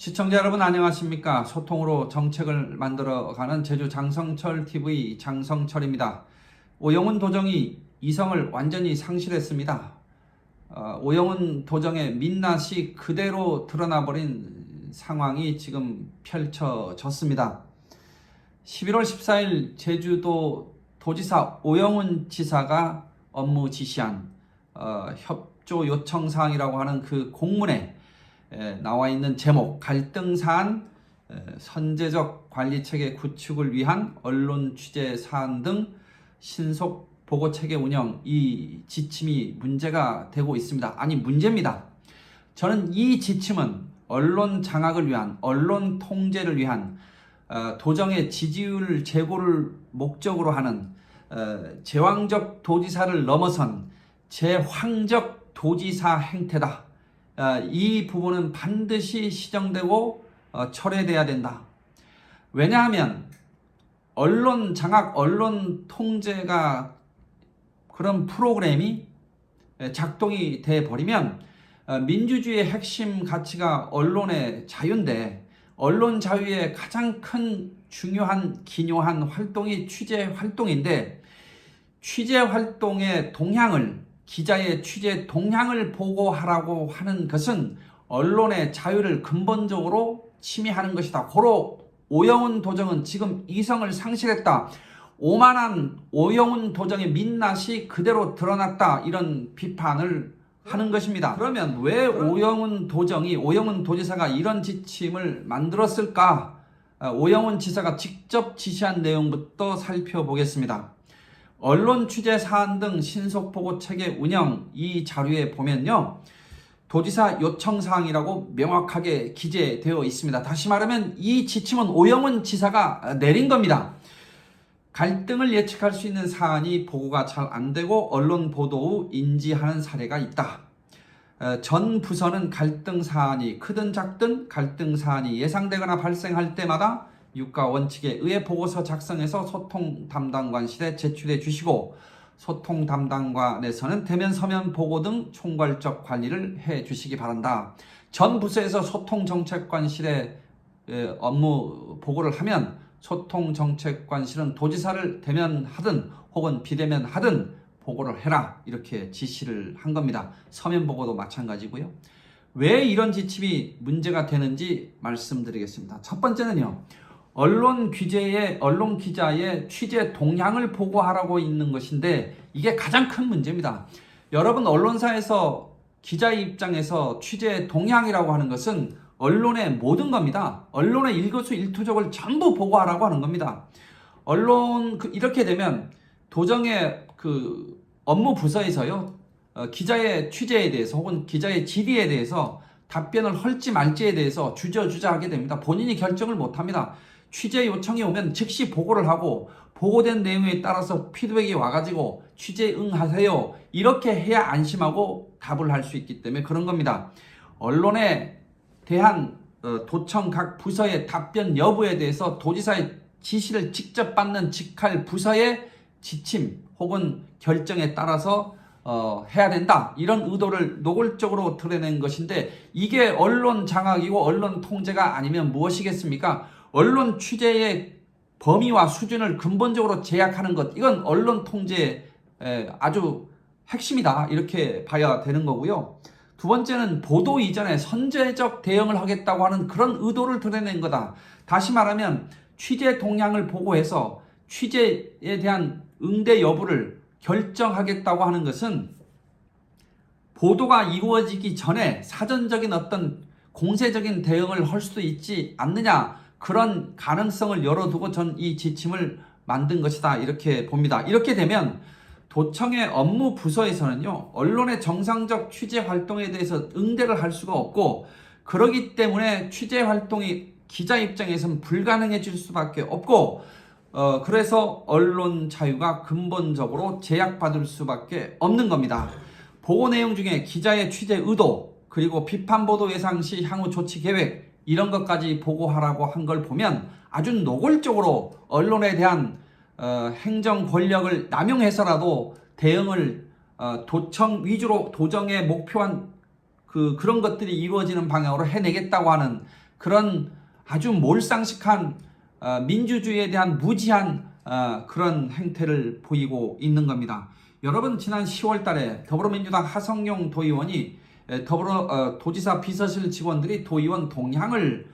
시청자 여러분 안녕하십니까? 소통으로 정책을 만들어가는 제주 장성철 TV 장성철입니다. 오영훈 도정이 이성을 완전히 상실했습니다. 오영훈 도정의 민낯이 그대로 드러나버린 상황이 지금 펼쳐졌습니다. 11월 14일 제주도 도지사 오영훈 지사가 업무 지시한 협조 요청사항이라고 하는 그 공문에 나와 있는 제목 갈등사안 선제적 관리체계 구축을 위한 언론 취재 사안 등 신속 보고체계 운영, 이 지침이 문제가 되고 있습니다. 아니 문제입니다. 저는 이 지침은 언론 장악을 위한, 언론 통제를 위한 도정의 지지율 제고를 목적으로 하는 제왕적 도지사를 넘어선 제황적 도지사 행태다. 이 부분은 반드시 시정되고 철회돼야 된다. 왜냐하면 언론 장악, 언론 통제가 그런 프로그램이 작동이 돼 버리면 민주주의의 핵심 가치가 언론의 자유인데, 언론 자유의 가장 큰 중요한 기묘한 활동이 취재 활동인데, 취재 활동의 동향을, 기자의 취재 동향을 보고하라고 하는 것은 언론의 자유를 근본적으로 침해하는 것이다. 고로 오영훈 도정은 지금 이성을 상실했다. 오만한 오영훈 도정의 민낯이 그대로 드러났다. 이런 비판을 하는 것입니다. 그러면 왜 오영훈 도지사가 이런 지침을 만들었을까? 오영훈 지사가 직접 지시한 내용부터 살펴보겠습니다. 언론 취재 사안 등 신속 보고 체계 운영, 이 자료에 보면요, 도지사 요청 사항이라고 명확하게 기재되어 있습니다. 다시 말하면 이 지침은 오영훈 지사가 내린 겁니다. 갈등을 예측할 수 있는 사안이 보고가 잘 안 되고 언론 보도 후 인지하는 사례가 있다. 전 부서는 갈등 사안이 크든 작든 갈등 사안이 예상되거나 발생할 때마다 유가 원칙에 의해 보고서 작성해서 소통 담당관실에 제출해 주시고, 소통 담당관에서는 대면 서면 보고 등 총괄적 관리를 해 주시기 바란다. 전 부서에서 소통 정책관실에 업무 보고를 하면 소통 정책관실은 도지사를 대면하든 혹은 비대면 하든 보고를 해라, 이렇게 지시를 한 겁니다. 서면 보고도 마찬가지고요. 왜 이런 지침이 문제가 되는지 말씀드리겠습니다. 첫 번째는요, 언론 기자의 취재 동향을 보고하라고 있는 것인데, 이게 가장 큰 문제입니다. 여러분, 언론사에서 기자의 입장에서 취재 동향이라고 하는 것은 언론의 모든 겁니다. 언론의 일거수일투족을 전부 보고하라고 하는 겁니다. 이렇게 되면 도정의 업무 부서에서요, 기자의 취재에 대해서 혹은 기자의 질의에 대해서 답변을 할지 말지에 대해서 주저주저하게 됩니다. 본인이 결정을 못합니다. 취재 요청이 오면 즉시 보고를 하고, 보고된 내용에 따라서 피드백이 와가지고 취재 응하세요, 이렇게 해야 안심하고 답을 할 수 있기 때문에 그런 겁니다. 언론에 대한 도청 각 부서의 답변 여부에 대해서 도지사의 지시를 직접 받는 직할 부서의 지침 혹은 결정에 따라서 해야 된다, 이런 의도를 노골적으로 드러낸 것인데, 이게 언론 장악이고 언론 통제가 아니면 무엇이겠습니까? 언론 취재의 범위와 수준을 근본적으로 제약하는 것, 이건 언론 통제의 아주 핵심이다, 이렇게 봐야 되는 거고요. 두 번째는 보도 이전에 선제적 대응을 하겠다고 하는 그런 의도를 드러낸 거다. 다시 말하면 취재 동향을 보고해서 취재에 대한 응대 여부를 결정하겠다고 하는 것은 보도가 이루어지기 전에 사전적인 어떤 공세적인 대응을 할 수도 있지 않느냐, 그런 가능성을 열어두고 전 이 지침을 만든 것이다, 이렇게 봅니다. 이렇게 되면 도청의 업무 부서에서는요, 언론의 정상적 취재 활동에 대해서 응대를 할 수가 없고, 그러기 때문에 취재 활동이 기자 입장에서는 불가능해질 수밖에 없고, 그래서 언론 자유가 근본적으로 제약받을 수밖에 없는 겁니다. 보고 내용 중에 기자의 취재 의도, 그리고 비판 보도 예상 시 향후 조치 계획, 이런 것까지 보고하라고 한 걸 보면 아주 노골적으로 언론에 대한 행정 권력을 남용해서라도 대응을 도청 위주로 도정에 목표한 그런 것들이 이루어지는 방향으로 해내겠다고 하는 그런 아주 몰상식한 민주주의에 대한 무지한 그런 행태를 보이고 있는 겁니다. 여러분, 지난 10월 달에 더불어민주당 하성룡 도의원이 도지사 비서실 직원들이 도의원 동향을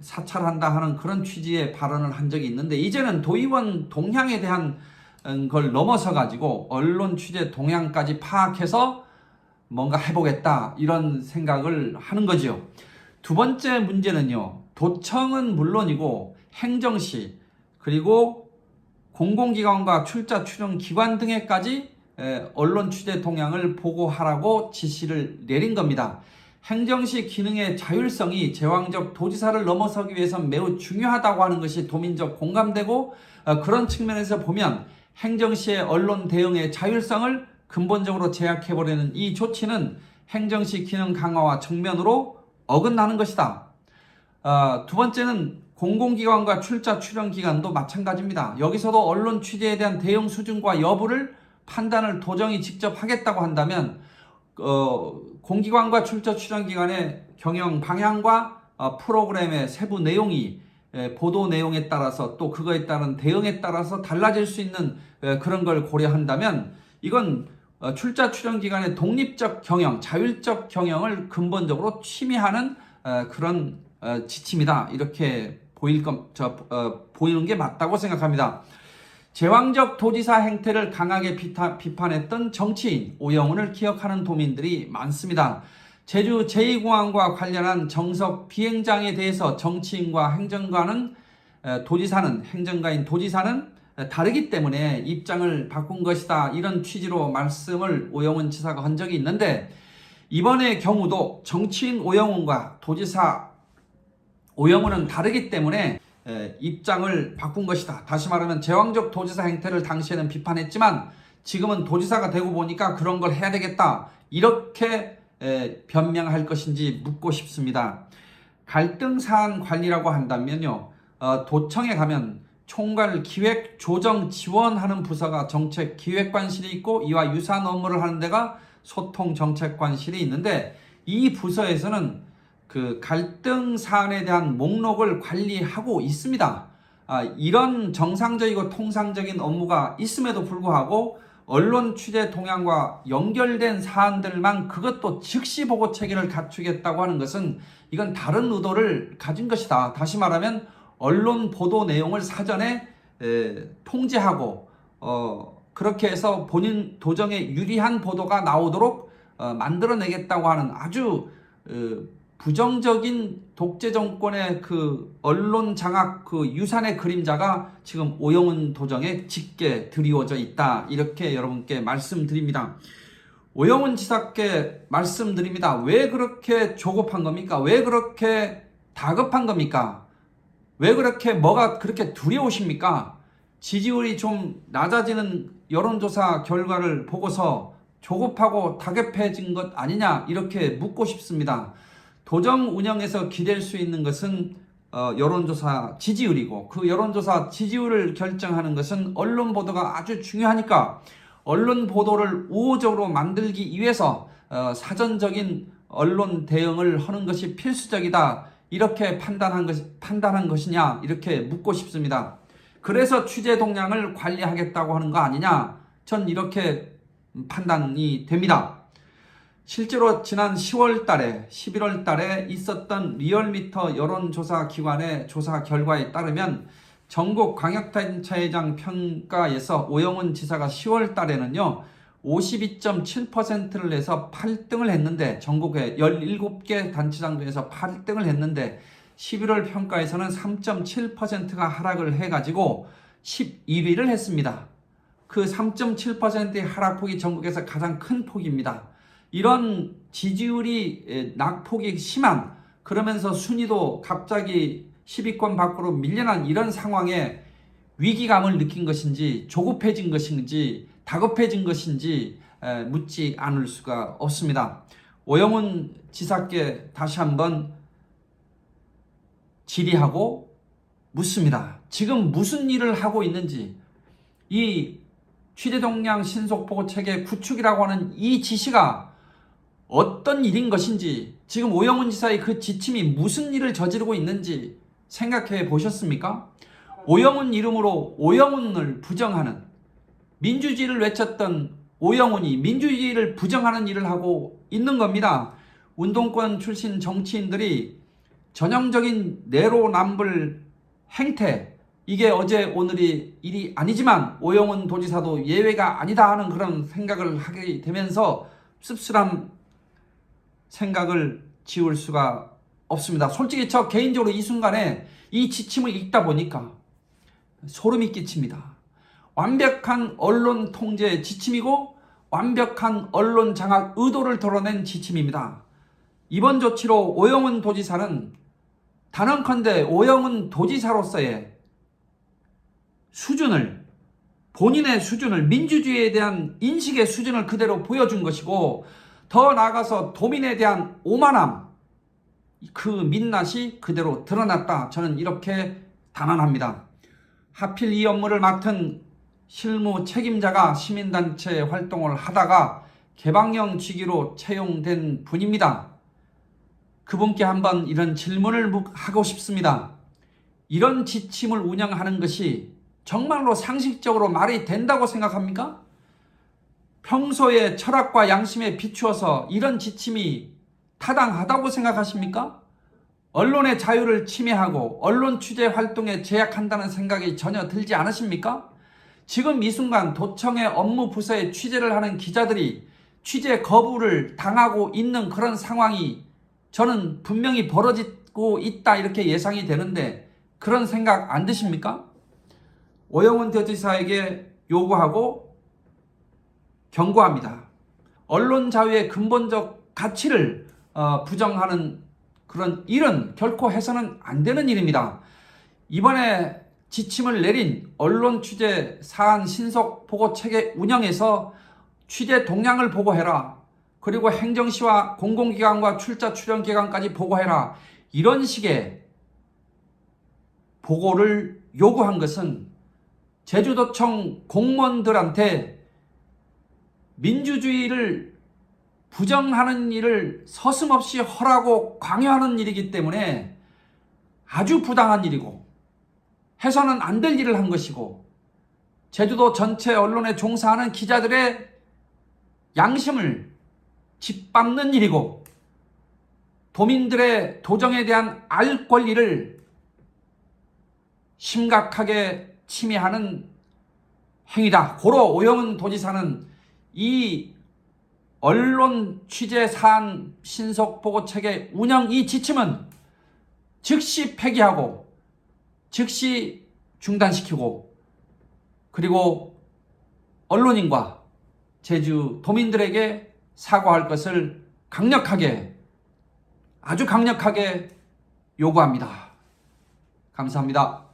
사찰한다 하는 그런 취지의 발언을 한 적이 있는데, 이제는 도의원 동향에 대한 걸 넘어서 가지고 언론 취재 동향까지 파악해서 뭔가 해보겠다, 이런 생각을 하는 거지요. 두 번째 문제는요, 도청은 물론이고 행정시 그리고 공공기관과 출자 출연 기관 등에까지 언론 취재 동향을 보고하라고 지시를 내린 겁니다. 행정시 기능의 자율성이 제왕적 도지사를 넘어서기 위해서는 매우 중요하다고 하는 것이 도민적 공감되고, 그런 측면에서 보면 행정시의 언론 대응의 자율성을 근본적으로 제약해버리는 이 조치는 행정시 기능 강화와 정면으로 어긋나는 것이다. 두 번째는 공공기관과 출자 출연 기관도 마찬가지입니다. 여기서도 언론 취재에 대한 대응 수준과 여부를 판단을 도정이 직접 하겠다고 한다면 공기관과 출자 출연 기관의 경영 방향과 프로그램의 세부 내용이 보도 내용에 따라서 또 그거에 따른 대응에 따라서 달라질 수 있는 그런 걸 고려한다면, 이건 출자 출연 기관의 독립적 경영, 자율적 경영을 근본적으로 침해하는 그런 지침이다, 이렇게 보이는 게 맞다고 생각합니다. 제왕적 도지사 행태를 강하게 비판했던 정치인 오영훈을 기억하는 도민들이 많습니다. 제주 제2공항과 관련한 정석 비행장에 대해서 정치인과 행정가인 도지사는 다르기 때문에 입장을 바꾼 것이다, 이런 취지로 말씀을 오영훈 지사가 한 적이 있는데, 이번의 경우도 정치인 오영훈과 도지사 오영훈은 다르기 때문에 입장을 바꾼 것이다. 다시 말하면 제왕적 도지사 행태를 당시에는 비판했지만 지금은 도지사가 되고 보니까 그런 걸 해야 되겠다, 이렇게 변명할 것인지 묻고 싶습니다. 갈등 사안 관리라고 한다면요, 도청에 가면 총괄 기획 조정 지원하는 부서가 정책 기획관실이 있고, 이와 유사한 업무를 하는 데가 소통 정책관실이 있는데, 이 부서에서는 그 갈등 사안에 대한 목록을 관리하고 있습니다. 이런 정상적이고 통상적인 업무가 있음에도 불구하고 언론 취재 동향과 연결된 사안들만 그것도 즉시 보고 체계를 갖추겠다고 하는 것은 이건 다른 의도를 가진 것이다. 다시 말하면 언론 보도 내용을 사전에 통제하고 그렇게 해서 본인 도정에 유리한 보도가 나오도록 만들어내겠다고 하는 아주 부정적인 독재 정권의 그 언론 장악 그 유산의 그림자가 지금 오영훈 도정에 짙게 드리워져 있다, 이렇게 여러분께 말씀드립니다. 오영훈 지사께 말씀드립니다. 왜 그렇게 조급한 겁니까? 왜 그렇게 다급한 겁니까? 왜 그렇게 뭐가 그렇게 두려우십니까? 지지율이 좀 낮아지는 여론조사 결과를 보고서 조급하고 다급해진 것 아니냐, 이렇게 묻고 싶습니다. 도정 운영에서 기댈 수 있는 것은 여론조사 지지율이고, 그 여론조사 지지율을 결정하는 것은 언론 보도가 아주 중요하니까 언론 보도를 우호적으로 만들기 위해서 사전적인 언론 대응을 하는 것이 필수적이다, 이렇게 판단한 것이냐, 이렇게 묻고 싶습니다. 그래서 취재 동향을 관리하겠다고 하는 거 아니냐, 전 이렇게 판단이 됩니다. 실제로 지난 10월 달에 11월 달에 있었던 리얼미터 여론조사 기관의 조사 결과에 따르면 전국 광역단체장 평가에서 오영훈 지사가 10월 달에는요 52.7%를 내서 8등을 했는데, 전국에 17개 단체장 중에서 8등을 했는데 11월 평가에서는 3.7%가 하락을 해가지고 11위를 했습니다. 그 3.7%의 하락폭이 전국에서 가장 큰 폭입니다. 이런 지지율이 낙폭이 심한, 그러면서 순위도 갑자기 10위권 밖으로 밀려난 이런 상황에 위기감을 느낀 것인지 조급해진 것인지 다급해진 것인지 묻지 않을 수가 없습니다. 오영훈 지사께 다시 한번 질의하고 묻습니다. 지금 무슨 일을 하고 있는지, 이 취재동향 신속보고체계 구축이라고 하는 이 지시가 어떤 일인 것인지, 지금 오영훈 지사의 그 지침이 무슨 일을 저지르고 있는지 생각해 보셨습니까? 오영훈 이름으로 오영훈을 부정하는, 민주주의를 외쳤던 오영훈이 민주주의를 부정하는 일을 하고 있는 겁니다. 운동권 출신 정치인들이 전형적인 내로남불 행태, 이게 어제 오늘이 일이 아니지만 오영훈 도지사도 예외가 아니다 하는 그런 생각을 하게 되면서 씁쓸한 생각을 지울 수가 없습니다. 솔직히 저 개인적으로 이 순간에 이 지침을 읽다 보니까 소름이 끼칩니다. 완벽한 언론 통제 지침이고 완벽한 언론 장악 의도를 드러낸 지침입니다. 이번 조치로 오영훈 도지사는 단언컨대 오영훈 도지사로서의 수준을, 본인의 수준을, 민주주의에 대한 인식의 수준을 그대로 보여준 것이고, 더 나아가서 도민에 대한 오만함, 그 민낯이 그대로 드러났다. 저는 이렇게 단언합니다. 하필 이 업무를 맡은 실무 책임자가 시민단체 활동을 하다가 개방형 직위로 채용된 분입니다. 그분께 한번 이런 질문을 하고 싶습니다. 이런 지침을 운영하는 것이 정말로 상식적으로 말이 된다고 생각합니까? 평소에 철학과 양심에 비추어서 이런 지침이 타당하다고 생각하십니까? 언론의 자유를 침해하고 언론 취재 활동에 제약한다는 생각이 전혀 들지 않으십니까? 지금 이 순간 도청의 업무 부서에 취재를 하는 기자들이 취재 거부를 당하고 있는 그런 상황이 저는 분명히 벌어지고 있다 이렇게 예상이 되는데, 그런 생각 안 드십니까? 오영훈 도지사에게 요구하고 경고합니다. 언론 자유의 근본적 가치를 부정하는 그런 일은 결코 해서는 안 되는 일입니다. 이번에 지침을 내린 언론 취재 사안 신속 보고 체계 운영에서 취재 동향을 보고해라. 그리고 행정시와 공공기관과 출자 출연 기관까지 보고해라. 이런 식의 보고를 요구한 것은 제주도청 공무원들한테 민주주의를 부정하는 일을 서슴없이 허라고 강요하는 일이기 때문에 아주 부당한 일이고 해서는 안 될 일을 한 것이고, 제주도 전체 언론에 종사하는 기자들의 양심을 짓밟는 일이고, 도민들의 도정에 대한 알 권리를 심각하게 침해하는 행위다. 고로 오영훈 도지사는 이 언론 취재 사안 신속 보고 체계 운영 이 지침은 즉시 폐기하고 즉시 중단시키고, 그리고 언론인과 제주 도민들에게 사과할 것을 강력하게, 아주 강력하게 요구합니다. 감사합니다.